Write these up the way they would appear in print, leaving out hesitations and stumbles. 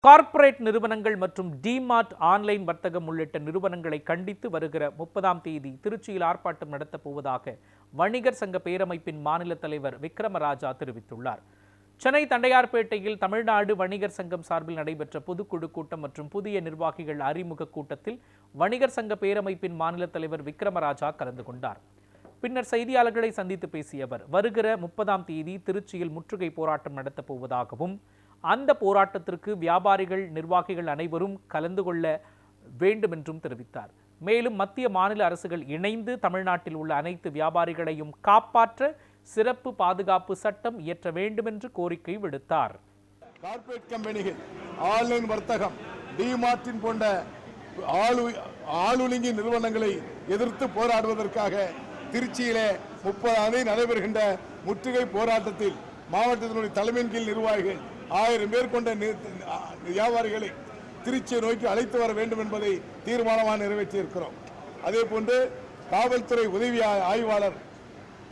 Corporate நிறுவனங்கள் மற்றும் DMart online வர்த்தகம் உள்ளிட்ட நிறுவனங்களை கண்டித்து வருகிற 30ஆம் தேதி திருச்சியில் ஆர்ப்பாட்டம் நடத்தப் போவதாக வணிகர் சங்க பேரமைப்பின் மாநில தலைவர் விக்ரமராஜா தெரிவித்துள்ளார். சென்னை தண்டையார்பேட்டையில் தமிழ்நாடு வணிகர் சங்கம் சார்பில் நடைபெற்ற பொதுக்குழு கூட்டம் மற்றும் புதிய நிர்வாகிகள் அறிமுக கூட்டத்தில் வணிகர் சங்க பேரமைப்பின் மாநில தலைவர் விக்ரமராஜா கலந்து கொண்டார். பின்னர் செய்தியாளர்களை சந்தித்து பேசிய அவர், வருகிற 30ஆம் தேதி திருச்சியில் முற்றுகை போராட்டம் நடத்தப் போவதாகவும் அந்த போராட்டத்திற்கு வியாபாரிகள் நிர்வாகிகள் அனைவரும் கலந்து கொள்ள வேண்டும் என்றும் தெரிவித்தார். மேலும் மத்திய மாநில அரசுகள் இணைந்து தமிழ்நாட்டில் உள்ள அனைத்து வியாபாரிகளையும் காப்பாற்ற சிறப்பு பாதுகாப்பு சட்டம் இயற்ற வேண்டும் என்று கோரிக்கை விடுத்தார். கார்ப்பரேட் கம்பெனிகள், ஆன்லைன் வர்த்தகம், டிமார்ட்டின் போன்ற ஆளுங்கி நிறுவனங்களை எதிர்த்து போராடுவதற்காக திருச்சியிலே 30ஆம் தேதி நடைபெறுகின்ற முற்றுகை போராட்டத்தில் மாவட்டத்தினுடைய தலைமையின் கீழ் நிர்வாகிகள் 1000 பேர் கொண்ட வியாபாரிகளை திருச்சியை நோக்கி அழைத்து வர வேண்டும் என்பதை தீர்மானமாக நிறைவேற்றியிருக்கிறோம். அதே போன்று காவல்துறை உதவி ஆய்வாளர்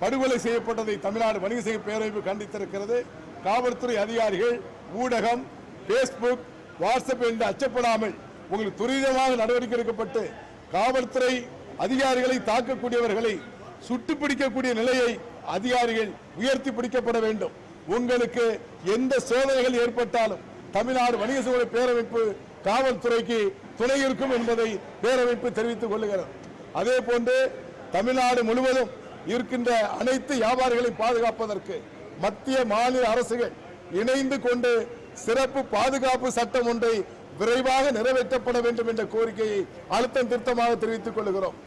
படுகொலை செய்யப்பட்டதை தமிழ்நாடு வணிக சங்க பேரமைப்பு கண்டித்திருக்கிறது. காவல்துறை அதிகாரிகள் ஊடகம், பேஸ்புக், வாட்ஸ்அப் என்று அச்சப்படாமல் உங்களுக்கு துரிதமாக நடவடிக்கை எடுக்கப்பட்டு காவல்துறை அதிகாரிகளை தாக்கக்கூடியவர்களை சுட்டு பிடிக்கக்கூடிய நிலையை அதிகாரிகள் உயர்த்தி பிடிக்கப்பட வேண்டும். உங்களுக்கு எந்த சோதனைகள் ஏற்பட்டாலும் தமிழ்நாடு வணிக சங்க பேரமைப்பு காவல்துறைக்கு துணை இருக்கும் என்பதை பேரமைப்பு தெரிவித்துக் கொள்ளுகிறது. அதே போன்று தமிழ்நாடு முழுவதும் இருக்கின்ற அனைத்து வியாபாரிகளை பாதுகாப்பதற்கு மத்திய மாநில அரசுகள் இணைந்து கொண்டு சிறப்பு பாதுகாப்பு சட்டம் ஒன்றை விரைவாக நிறைவேற்றப்பட வேண்டும் என்ற கோரிக்கையை அழுத்தம் திருத்தமாக தெரிவித்துக் கொள்கிறோம்.